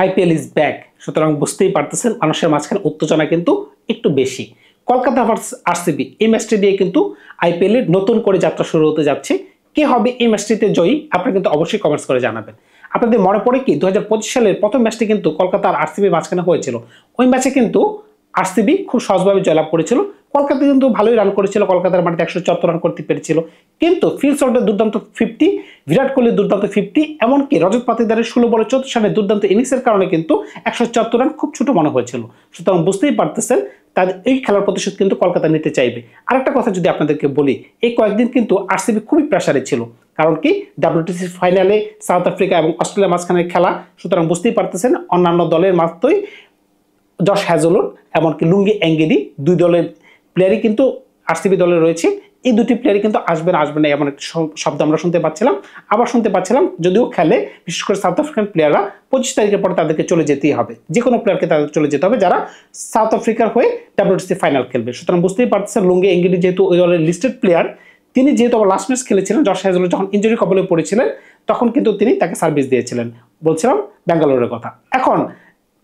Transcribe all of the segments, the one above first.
IPL is back. সুতরাং বুঝতেই পারতেছেন মানুষের মাঝখানে উত্তেজনা কিন্তু একটু বেশি। কলকাতা ভার্সেস আরসিবি এই ম্যাচটি দিয়ে কিন্তু আইপিএল এর নতুন করে যাত্রা শুরু হতে যাচ্ছে। কে হবে এই ম্যাচটিতে জয়ী আপনারা কিন্তু অবশ্যই কমেন্টস করে জানাবেন। আপনাদের মনে পড়ে কি 2025 সালের প্রথম ম্যাচটি কিন্তু কলকাতা আর আরসিবি মাঝখানে হয়েছিল। ওই ম্যাচে কিন্তু আরসিবি খুব সহজভাবে জয়লাভ করেছিল। কলকাতা কিন্তু ভালোই রান করেছিল, কলকাতার মাটিতে 174 রান করতে পেরেছিল, কিন্তু ফিল শটের দুর্দান্ত 50, বিরাট কোহলির দুর্দান্ত 50, এমনকি রজত পাতিদারের 16 বলে 34 রানের দুর্দান্ত ইনিংসের কারণে কিন্তু 174 রান খুব ছোট মনে হয়েছিল। সুতরাং বুঝতেই পারতেছেন তাদের এই খেলার প্রতিশোধ কিন্তু কলকাতা নিতে চাইবে। আরেকটা কথা যদি আপনাদেরকে বলি, এই কয়েকদিন কিন্তু আরসিবি খুবই প্রেসারে ছিল। কারণ কি WTC ফাইনালে সাউথ আফ্রিকা এবং অস্ট্রেলিয়ার মাঝখানে খেলা। সুতরাং বুঝতেই পারতেছেন অন্যান্য দলের মাত্রই জশ হ্যাজেলউড এমনকি লুঙ্গি অ্যাঙ্গেলি দুই দলের প্লেয়ারই কিন্তু আরসিবি দলে রয়েছে। এই দুটি প্লেয়ারই কিন্তু আসবে না এমন একটা শব্দ আমরা শুনতে পাচ্ছিলাম। আবার শুনতে পাচ্ছিলাম যদিও খেলে, বিশেষ করে সাউথ আফ্রিকান প্লেয়াররা 25 তারিখের পরে তাদেরকে চলে যেতেই হবে। যে কোনো প্লেয়ারকে তাদের চলে যেতে হবে যারা সাউথ আফ্রিকার হয়ে WTC ফাইনাল খেলবে। সুতরাং বুঝতেই পারতেছেন লুঙ্গি অ্যাঙ্গেলি যেহেতু ওই দলের লিস্টেড প্লেয়ার, তিনি যেহেতু লাস্ট ম্যাচ খেলেছিলেন, জশ হ্যাজেলউড যখন ইনজুরি কবলে পড়েছিলেন তখন কিন্তু তিনি তাকে সার্ভিস দিয়েছিলেন। বলছিলাম ব্যাঙ্গালোরের কথা। এখন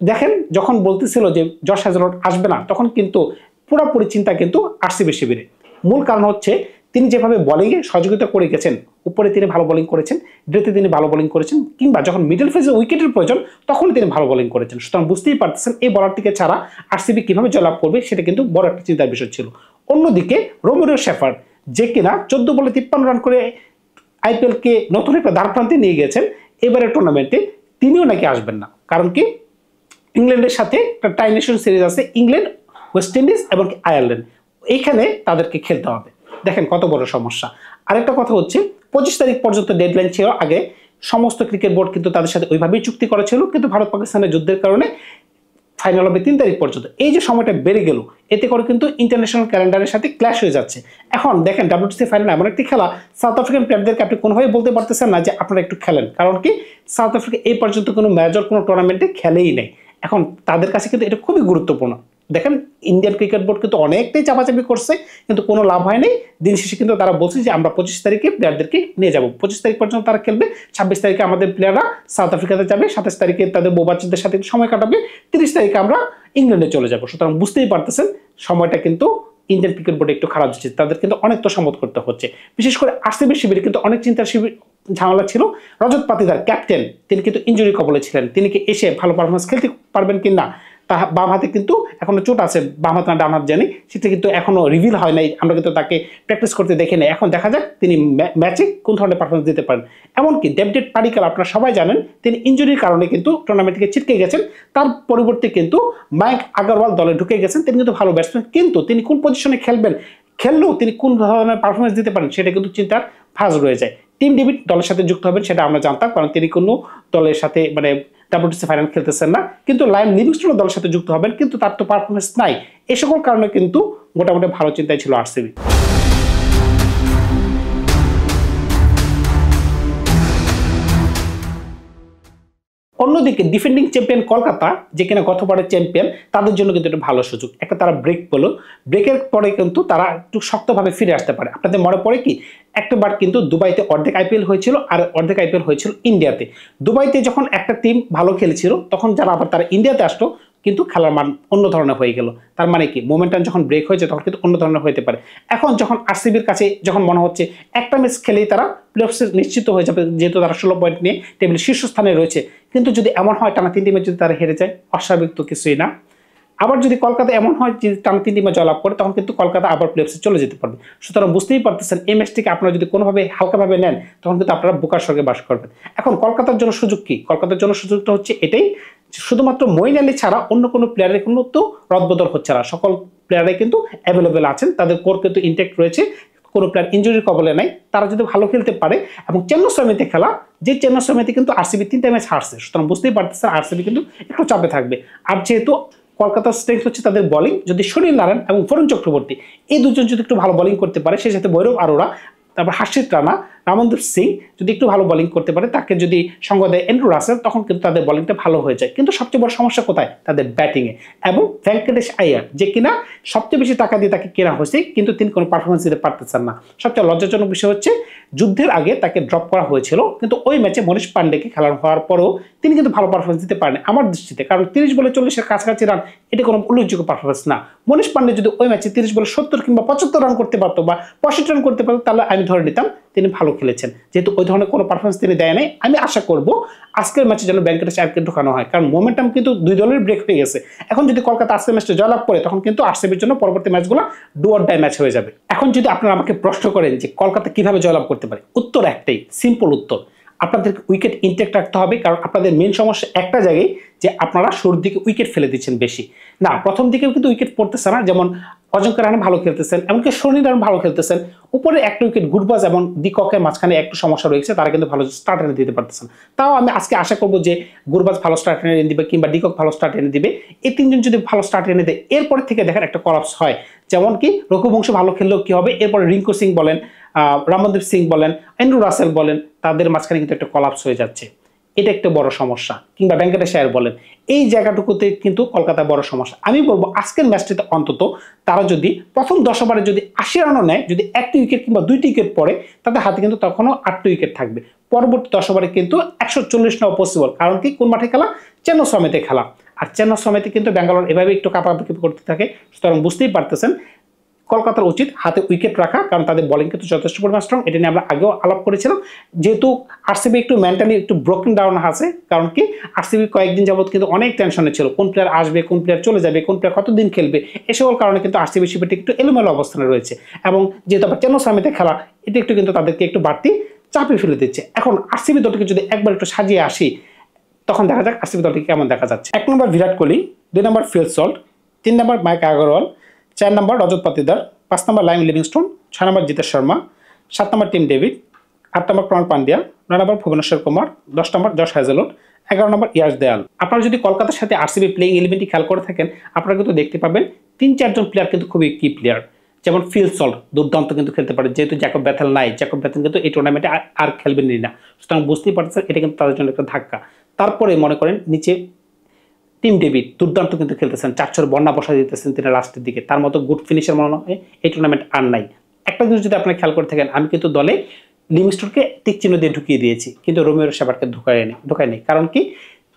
দেখেন যখন বলতেছিল যে জশ হ্যাজেলউড আসবে না, তখন কিন্তু পুরোপুরি চিন্তা কিন্তু আরসিবি শিবিরে। মূল কারণ হচ্ছে তিনি যেভাবে বোলিংয়ে সহযোগিতা করে গেছেন, উপরে তিনি ভালো বোলিং করেছেন, ড্রেতে তিনি ভালো বোলিং করেছেন, কিংবা যখন মিডল ফেজে উইকেটের প্রয়োজন তখন তিনি ভালো বোলিং করেছেন। সুতরাং বুঝতেই পারতেছেন এই বলারটিকে ছাড়া আরসিবি কিভাবে জয়লাভ করবে সেটা কিন্তু বড় একটা চিন্তার বিষয় ছিল। অন্যদিকে রোমেরো শেফার্ড, যে কিনা 14 বলে 53 রান করে আইপিএলকে নতুন একটা দ্বারপ্রান্তে নিয়ে গেছেন এবারের টুর্নামেন্টে, তিনিও নাকি আসবেন না। কারণ কি ইংল্যান্ডের সাথে একটা টাই নেশন সিরিজ আছে, ইংল্যান্ড, ওয়েস্ট ইন্ডিজ এবং আয়ারল্যান্ড, এইখানে তাদেরকে খেলতে হবে। দেখেন কত বড় সমস্যা। আরেকটা কথা হচ্ছে 25 তারিখ পর্যন্ত ডেডলাইন ছিল। আগে সমস্ত ক্রিকেট বোর্ড কিন্তু তাদের সাথে ওইভাবেই চুক্তি করা ছিল, কিন্তু ভারত পাকিস্তানের যুদ্ধের কারণে ফাইনাল হবে 3 তারিখ পর্যন্ত। এই যে সময়টা বেড়ে গেল, এতে করে কিন্তু ইন্টারন্যাশনাল ক্যালেন্ডারের সাথে ক্ল্যাশ হয়ে যাচ্ছে। এখন দেখেন WTC ফাইনাল এমন একটি খেলা, সাউথ আফ্রিকান প্লেয়ারদেরকে আপনি কোনোভাবে বলতে পারতেছেন না যে আপনারা একটু খেলেন। কারণ কি সাউথ আফ্রিকা এই পর্যন্ত কোনো মেজর কোনো টুর্নামেন্টে খেলেই নেই। এখন তাদের কাছে কিন্তু এটা খুবই গুরুত্বপূর্ণ। দেখেন ইন্ডিয়ান ক্রিকেট বোর্ড কিন্তু অনেকটাই চাপাচাপি করছে, কিন্তু কোনো লাভ হয় নাই। দিন শেষে কিন্তু তারা বলছে যে আমরা 25 তারিখে প্লেয়ারদেরকে নিয়ে যাব। 25 তারিখ পর্যন্ত তারা খেলবে, 26 তারিখে আমাদের প্লেয়াররা সাউথ আফ্রিকাতে যাবে, 27 তারিখে তাদের বউ বাচ্চাদের সাথে সময় কাটাবে, 30 তারিখে আমরা ইংল্যান্ডে চলে যাব। সুতরাং বুঝতেই পারতেছেন সময়টা কিন্তু ইন্ডিয়ান ক্রিকেট বোর্ডে একটু খারাপ হচ্ছে, তাদের কিন্তু অনেক তো সম্মত করতে হচ্ছে। বিশেষ করে আরসিবি শিবিরে কিন্তু অনেক চিন্তার ঝামেলা ছিল। রজত পাতিদার ক্যাপ্টেন, তিনি কিন্তু ইনজুরি কবলে ছিলেন। তিনি কি এসে ভালো পারফরমেন্স খেলতে পারবেন কিনা, তা বাম হাতে কিন্তু এখনো চোট আছে, বাম হাত না ডান হাত জানি, সেটা কিন্তু এখনো রিভিল হয় নাই। আমরা কিন্তু তাকে প্র্যাকটিস করতে দেখে নেই। এখন দেখা যাক তিনি ম্যাচে কোন ধরনের পারফরমেন্স দিতে পারেন। এমনকি ডেভিড পাডিক্কাল আপনারা সবাই জানেন তিনি ইনজুরির কারণে কিন্তু টুর্নামেন্ট থেকে ছিটকে গেছেন। তার পরিবর্তে কিন্তু মায়াঙ্ক আগরওয়াল দলে ঢুকে গেছেন। তিনি কিন্তু ভালো ব্যাটসম্যান, কিন্তু তিনি কোন পজিশনে খেলবেন, খেললেও তিনি কোন ধরনের পারফরমেন্স দিতে পারেন সেটা কিন্তু চিন্তার ভাঁজ রয়ে যায়। টিম ডেভিড দলের সাথে যুক্ত হবেন সেটা আমরা জানতাম, কারণ তিনি কোনো দলের সাথে WTC ফাইনাল খেলতেছেন না। কিন্তু লায়ন লিভিংস্টোন দলের সাথে যুক্ত হবেন, কিন্তু তার তো পারফরমেন্স নাই। এই সকল কারণে কিন্তু মোটামুটি ভালো চিন্তাই ছিল আরসিবি। অন্যদিকে ডিফেন্ডিং চ্যাম্পিয়ন কলকাতা, যে কিনা গতবারের চ্যাম্পিয়ন, তাদের জন্য কিন্তু একটা ভালো সুযোগ। একটা তারা ব্রেক পেলো, ব্রেকের পরে কিন্তু তারা একটু শক্তভাবে ফিরে আসতে পারে। আপনাদের মনে পড়ে কি একটাবার কিন্তু দুবাইতে অর্ধেক আইপিএল হয়েছিল আর অর্ধেক আইপিএল হয়েছিল ইন্ডিয়াতে। দুবাইতে যখন একটা টিম ভালো খেলেছিল তখন যারা আবার তারা ইন্ডিয়াতে আসলো কিন্তু খেলার মান অন্য ধরনের হয়ে গেল। তার মানে কি মোমেন্টাম যখন ব্রেক হয়েছে তখন কিন্তু অন্য ধরনের হতে পারে। এখন যখন আরসিবির কাছে যখন মনে হচ্ছে একটা ম্যাচ খেলেই তারা প্লেঅফসে নিশ্চিত হয়ে যাবে, যেহেতু তারা 16 পয়েন্ট নিয়ে টেবিলের শীর্ষস্থানে রয়েছে, কিন্তু যদি এমন হয় টানা 3টি ম্যাচ যদি তারা হেরে যায়, অস্বাভাবিক তো কিছুই না। আবার যদি কলকাতা এমন হয় যে টানা 3টি ম্যাচ জয়লাভ করে, তখন কিন্তু কলকাতা আবার প্লেঅফসে চলে যেতে পারবে। সুতরাং বুঝতেই পারতেছেন এই ম্যাচটিকে আপনারা যদি কোনোভাবে হালকাভাবে নেন তখন কিন্তু আপনারা বোকার স্বর্গে বাস করবেন। এখন কলকাতার জন্য সুযোগ কি? কলকাতার জন্য সুযোগটা হচ্ছে এটাই, শুধুমাত্র মঈন আলী ছাড়া অন্য কোনো প্লেয়ারের কোনো তো রদবদল হচ্ছে না। সকল প্লেয়ারাই কিন্তু অ্যাভেলেবেল আছেন, তাদের কোর কিন্তু ইনটেক্ট রয়েছে, কোনো প্লেয়ার ইনজুরির কবলে নাই। তারা যদি ভালো খেলতে পারে এবং চেন্নাইতে খেলা, যে চেন্নাইতে কিন্তু আরসিবি 3টা ম্যাচ হারছে, সুতরাং বুঝতেই পারতেছেন আরসিবি কিন্তু একটু চাপে থাকবে। আর যেহেতু কলকাতার স্ট্রেংথ হচ্ছে তাদের বোলিং, যদি সুনীল নারায়ণ এবং বরুণ চক্রবর্তী এই দুজন যদি একটু ভালো বোলিং করতে পারে, সেই সাথে ভৈরব আরোরা, তারপর হার্ষিত রানা, রামনদীপ সিং যদি একটু ভালো বোলিং করতে পারে, তাকে যদি সঙ্গ দেয় অ্যান্ড্রু রাসেল, তখন কিন্তু তাদের বোলিংটা ভালো হয়ে যায়। কিন্তু সবচেয়ে বড় সমস্যা কোথায়? তাদের ব্যাটিংয়ে। এবং ভেঙ্কটেশ আয়ার, যে কিনা সবচেয়ে বেশি টাকা দিয়ে তাকে কেনা হয়েছে, কিন্তু তিনি কোনো পারফরমেন্স দিতে পারতেছেন না। সবচেয়ে লজ্জাজনক বিষয় হচ্ছে যুদ্ধের আগে তাকে ড্রপ করা হয়েছিল, কিন্তু ওই ম্যাচে মনীষ পান্ডেকে খেলানো হওয়ার পরেও তিনি কিন্তু ভালো পারফরমেন্স দিতে পারেন আমার দৃষ্টিতে। কারণ 30 বলে 40-এর কাছাকাছি রান, এটা কোনো উল্লেখযোগ্য পারফরমেন্স না। মনীষ পান্ডে যদি ওই ম্যাচে 30 বলে 70 কিংবা 75 রান করতে পারতো বা 65 রান করতে পারতো, তাহলে আমি ধরে নিতাম তিনি ভালো খেলেছেন। যেহেতু ওই ধরনের কোনো পারফরমেন্স তিনি দেয় নাই, আমি আশা করব আজকের ম্যাচে যেন ভেঙ্কটেশ আয়ারকে ঢোকানো হয়। কারণ মোমেন্টাম কিন্তু দুই দলের ব্রেক হয়ে গেছে। এখন যদি কলকাতা আজকের ম্যাচটা জয়লাভ করে, তখন কিন্তু আরসিবির জন্য পরবর্তী ম্যাচগুলো ডু অর ডাই ম্যাচ হয়ে যাবে। এখন যদি আপনারা আমাকে প্রশ্ন করেন যে কলকাতা কিভাবে জয়লাভ করতে পারে, উত্তর একটাই, সিম্পল উত্তর, আপনাদেরকে উইকেট ইনটেক্ট রাখতে হবে। কারণ আপনাদের মেন সমস্যা একটা জায়গায়, যে আপনারা শুরুর দিকে উইকেট ফেলে দিচ্ছেন বেশি। না, প্রথম দিকেও কিন্তু উইকেট পড়তেছে না, যেমন অজঙ্কা রাহানে ভালো খেলতেছেন, এমনকি শনি রাহানে ভালো খেলতেছেন, উপরে একটা উইকেট গুরবাজ এবং ডিককের মাঝখানে একটু সমস্যা রয়েছে, তারা কিন্তু ভালো স্টার্ট এনে দিতে পারতেছেন। তাও আমি আজকে আশা করবো যে গুরবাজ ভালো স্টার্ট এনে দিবে কিংবা ডিকক ভালো স্টার্ট এনে দিবে। এই তিনজন যদি ভালো স্টার্ট এনে দেয়, এরপর থেকে দেখেন একটা কলাপস হয়। যেমন কি রঘুবংশ ভালো খেললেও কি হবে, এরপরে রিঙ্কু সিং বলেন, রামনদীপ সিং বলেন, অ্যান্ড্রু রাসেল বলেন, তাদের মাঝখানে কিন্তু একটা কলাপস হয়ে যাচ্ছে। এটা একটা বড় সমস্যা। কিংবা ভেঙ্কটেশ আয়ার বলেন, এই জায়গাটুকুতে কিন্তু কলকাতা বড় সমস্যা। আমি বলবো আজকের ম্যাচটিতে অন্তত তারা যদি প্রথম 10 ওভারে যদি 80 রানও নেয়, যদি একটি উইকেট কিংবা 2টি উইকেট পড়ে, তাদের হাতে কিন্তু তখনও 8টি উইকেট থাকবে। পরবর্তী 10 ওভারে কিন্তু 140 নেওয়া পসিবল। কারণ কি, কোন মাঠে খেলা? চেন্নাস্বামীতে খেলা। আর চেন্নাস্বামীতে কিন্তু ব্যাঙ্গালোর এভাবে একটু কাপাকাপি করতে থাকে। সুতরাং বুঝতেই পারতেছেন কলকাতার উচিত হাতে উইকেট রাখা, কারণ তাদের বোলিং কিন্তু যথেষ্ট পরিমাণ স্ট্রং। এটা নিয়ে আমরা আগেও আলাপ করেছিলাম। যেহেতু আরসিবি একটু মেন্টালি একটু ব্রোকেন ডাউন আছে, কারণ কি আরসিবি কয়েকদিন যাবত কিন্তু অনেক টেনশনে ছিল, কোন প্লেয়ার আসবে, কোন প্লেয়ার চলে যাবে, কোন প্লেয়ার কতদিন খেলবে, এসব কারণে কিন্তু আরসিবি শিবিরটি একটু এলোমেলো অবস্থানে রয়েছে। এবং যেহেতু আবার চেন্নাস্বামীতে খেলা, এটা একটু কিন্তু তাদেরকে একটু বাড়তি চাপে ফেলে দিচ্ছে। এখন আরসিবি দলটিকে যদি একবার একটু সাজিয়ে আসি, তখন দেখা যাক আরসিবি দলটিকে কেমন দেখা যাচ্ছে। 1 নম্বর বিরাট কোহলি, 2 নম্বর ফিল সল্ট, 3 নম্বর মাইক আগরওয়াল, 4 নম্বর রজত পাতিদার, 5 নম্বর লাইম লিভিংস্টোন, 6 নম্বর জিতেশ শর্মা, 7 নম্বর টিম ডেভিড, 8 নম্বর প্রণব পান্ডিয়া, 9 নম্বর ভুবনেশ্বর কুমার, 10 নম্বর জশ হ্যাজেলউড, 11 নম্বর ইয়াশ দেয়াল। আপনারা যদি কলকাতার সাথে আরসিবি প্লেইং ইলেভেনটি খেয়াল করে থাকেন, আপনারা কিন্তু দেখতে পাবেন 3-4 জন প্লেয়ার কিন্তু খুবই কি প্লেয়ার। যেমন ফিল সল্ট দুর্দান্ত কিন্তু খেলতে পারে, যেহেতু জ্যাকব বেথেল নাই, জ্যাকব বেথেল কিন্তু এই টুর্নামেন্টে আর খেলবেনই না। সুতরাং বুঝতেই পারছেন এটা কিন্তু তাদের জন্য একটা ধাক্কা। তারপরে মনে করেন নিচে টিম ডেভিড দুর্দান্ত কিন্তু খেলতেছেন, 4-4 বন্যা বসা দিতেছেন তিনি লাস্টের দিকে। তার মতো গুড ফিনিশার মনে হয় এই টুর্নামেন্ট আর নাই। একটা জিনিস যদি আপনারা খেয়াল করে থাকেন, আমি কিন্তু দলে লিভিংস্টোনকে টিক চিহ্ন দিয়ে ঢুকিয়ে দিয়েছি, কিন্তু রোমিও শেপার্ডকে ঢুকায়নি। কারণ কি,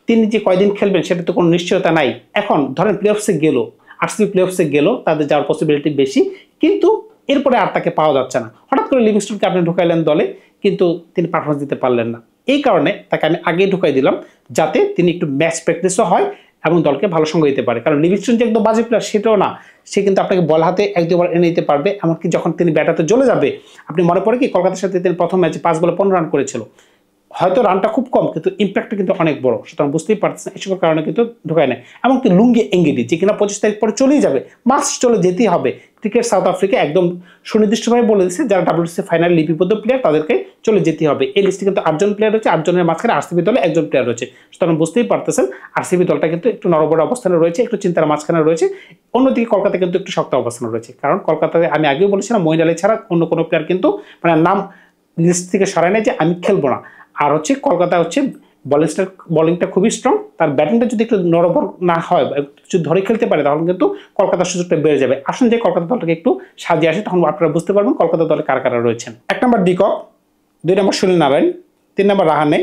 তিনি যে কয়দিন খেলবেন সেটা তো কোনো নিশ্চয়তা নাই। এখন ধরেন প্লে অফসে গেল, আরসিবি প্লে অফসে গেল, তাদের যাওয়ার পসিবিলিটি বেশি, কিন্তু এরপরে আর তাকে পাওয়া যাচ্ছে না। হঠাৎ করে লিভিংস্টোনকে আপনি ঢুকাইলেন দলে, কিন্তু তিনি পারফরমেন্স দিতে পারলেন না। এই কারণে তাকে আমি আগেই ঢুকাই দিলাম, যাতে তিনি একটু ম্যাচ প্র্যাকটিসও হয় এবং দলকে ভালো সঙ্গ দিতে পারে। কারণ লিভিংস্টোন যে একদম বাজে প্লেয়ার সেটাও না, সে কিন্তু আপনাকে বল হাতে 1-2 বার এনে দিতে পারবে। এমনকি যখন তিনি ব্যাটাতে চলে যাবে, আপনি মনে পড়ে কি কলকাতার সাথে তিনি প্রথম ম্যাচে 5 বলে 15 রান করেছিল। হয়তো রানটা খুব কম, কিন্তু ইম্প্যাক্টটা কিন্তু অনেক বড়। সুতরাং বুঝতেই পারছেন এসবের কারণে কিন্তু ঢোকায় না। এমনকি লুঙ্গি এঙ্গেডি, যে কিনা 25 তারিখ পরে চলেই যাবে, মাস্ট চলে যেতেই হবে। ক্রিকেট সাউথ আফ্রিকা একদম সুনির্দিষ্টভাবে বলে দিচ্ছে, যারা WTC ফাইনাল লিপিবদ্ধ প্লেয়ার তাদেরকে চলে যেতে হবে। এই লিস্টে কিন্তু 8 জন প্লেয়ার রয়েছে, 8 জনের মাঝখানে আরসিবি দলে 1 জন প্লেয়ার রয়েছে। সুতরাং বুঝতেই পারতেছেন আরসিবি দলটা কিন্তু একটু নড়বড়ে অবস্থানে রয়েছে, একটু চিন্তার মাঝখানে রয়েছে। অন্যদিকে কলকাতা কিন্তু একটু শক্ত অবস্থানে রয়েছে, কারণ কলকাতাতে আমি আগেও বলেছিলাম মঈন আলী ছাড়া অন্য কোনো প্লেয়ার কিন্তু মানে নাম লিস্ট থেকে সরায় নেয় যে আমি খেলবো না। আর হচ্ছে কলকাতা হচ্ছে বোলিংটা খুবই স্ট্রং, তার ব্যাটিংটা যদি একটু নড়বড় না হয়, কিছু ধরে খেলতে পারে, তাহলে কিন্তু কলকাতার সুযোগটা বেড়ে যাবে। আসুন যে কলকাতা দলটাকে একটু সাজিয়ে আসে, তখন আপনারা বুঝতে পারবেন কলকাতা দলে কারা কারা রয়েছেন। 1 নম্বর ডিকক, 2 নম্বর সুনীল নারায়ণ, 3 নম্বর রাহানে,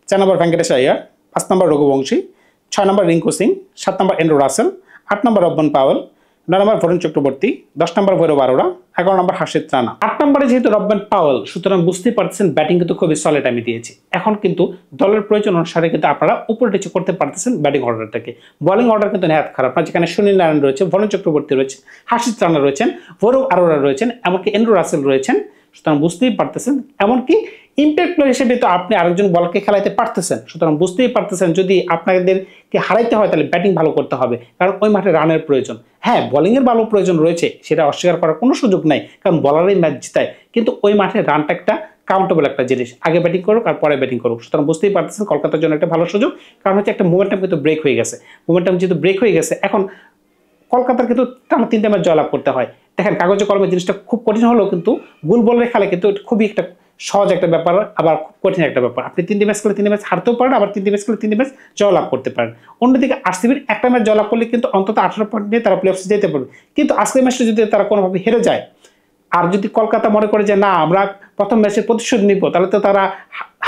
4 নম্বর ভেঙ্কটেশ আয়ার, 5 নম্বর রঘুবংশী, 6 নম্বর রিঙ্কু সিং, 7 নম্বর অ্যান্ড্রু রাসেল, 8 নম্বর রব্বন পাওয়েল, 9 নম্বর বরুণ চক্রবর্তী, 10 নম্বর ভৈরব আরোরা, 11 নম্বর হার্ষিত রানা। 8 নম্বরে যেহেতু রব্বন পাওয়েল, সুতরাং বুঝতেই পারছেন ব্যাটিং কিন্তু খুবই সলিড আমি দিয়েছি। এখন কিন্তু দলের প্রয়োজন অনুসারে কিন্তু আপনারা উপরে নিচে করতে পারতেছেন ব্যাটিং অর্ডারটাকে। বোলিং অর্ডার কিন্তু নেহাত খারাপ না, যেখানে সুনীল নারায়ণ রয়েছে, বরুণ চক্রবর্তী রয়েছে, হার্ষিত রানা রয়েছেন, ভৈরব আরোরা রয়েছেন, এমনকি অ্যান্ড্রু রাসেল রয়েছেন। সুতরাং বুঝতেই পারতেছেন, এমনকি ইম্প্যাক্ট প্লেয়ার হিসেবে তো আপনি আরেকজন বলকে খেলাইতে পারতেছেন। সুতরাং বুঝতেই পারতেছেন যদি আপনাদেরকে হারাইতে হয় তাহলে ব্যাটিং ভালো করতে হবে, কারণ ওই মাঠে রানের প্রয়োজন। হ্যাঁ, বোলিংয়ের ভালো প্রয়োজন রয়েছে, সেটা অস্বীকার করার কোনো সুযোগ নাই, কারণ বলারই ম্যাচ জিতায়। কিন্তু ওই মাঠে রানটা একটা কাউন্টেবল একটা জিনিস, আগে ব্যাটিং করুক আর পরে ব্যাটিং করুক। সুতরাং বুঝতেই পারতেছেন কলকাতার জন্য একটা ভালো সুযোগ, কারণ হচ্ছে একটা মোমেন্টাম কিন্তু ব্রেক হয়ে গেছে। মোমেন্টাম যেহেতু ব্রেক হয়ে গেছে, এখন কলকাতার কিন্তু টানা 3টে ম্যাচ জয়লাভ করতে হয়। দেখেন কাগজে কলমে জিনিসটা খুব কঠিন হলেও কিন্তু গোল বলের খেলা কিন্তু খুবই একটা সহজ একটা ব্যাপার, আবার খুব কঠিন একটা ব্যাপার। আপনি 3টি ম্যাচ খেলে 3টি ম্যাচ হারতেও পারেন, আবার 3টি ম্যাচ খেলে 3টি ম্যাচ জয় লাভ করতে পারেন। অন্যদিকে আরসিবির একটা ম্যাচ জয় লাভ করলে কিন্তু অন্তত 18 পয়েন্ট নিয়ে তারা প্লে-অফসে যেতে পারবে। কিন্তু আজকের ম্যাচটা যদি তারা কোনোভাবে হেরে যায়, আর যদি কলকাতা মনে করে যে না আমরা প্রথম ম্যাচের প্রতিশোধ নিব, তাহলে তো তারা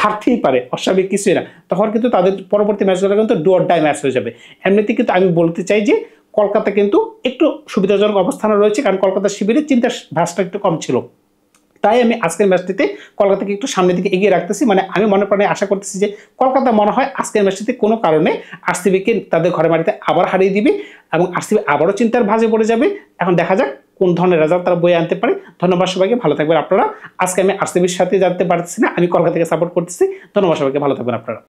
হারতেই পারে, অস্বাভাবিক কিছুই না। তখন কিন্তু তাদের পরবর্তী ম্যাচগুলো কিন্তু ডু অর ডাই ম্যাচ হয়ে যাবে। এমনিতে কিন্তু আমি বলতে চাই যে কলকাতা কিন্তু একটু সুবিধাজনক অবস্থানে রয়েছে, কারণ কলকাতার শিবিরে চিন্তার ভাসটা একটু কম ছিল। তাই আমি আজকের ম্যাচটিতে কলকাতাকে একটু সামনের দিকে এগিয়ে রাখতেছি। মানে আমি মনে প্রাণে আশা করতেছি যে কলকাতা মনে হয় আজকের ম্যাচটিতে কোনো কারণে আরসিবিকে তাদের ঘরে মাটিতে আবার হারিয়ে দিবে এবং আরসিবি আবারও চিন্তার ভাঁজে পড়ে যাবে। এখন দেখা যাক কোন ধরনের রেজাল্ট তারা বয়ে আনতে পারে। ধন্যবাদ সবাইকে, ভালো থাকবেন আপনারা। আজকে আমি আরসিবির সাথে জানতে পারতেছি না, আমি কলকাতাকে সাপোর্ট করতেছি। ধন্যবাদ সবাইকে, ভালো থাকবেন আপনারা।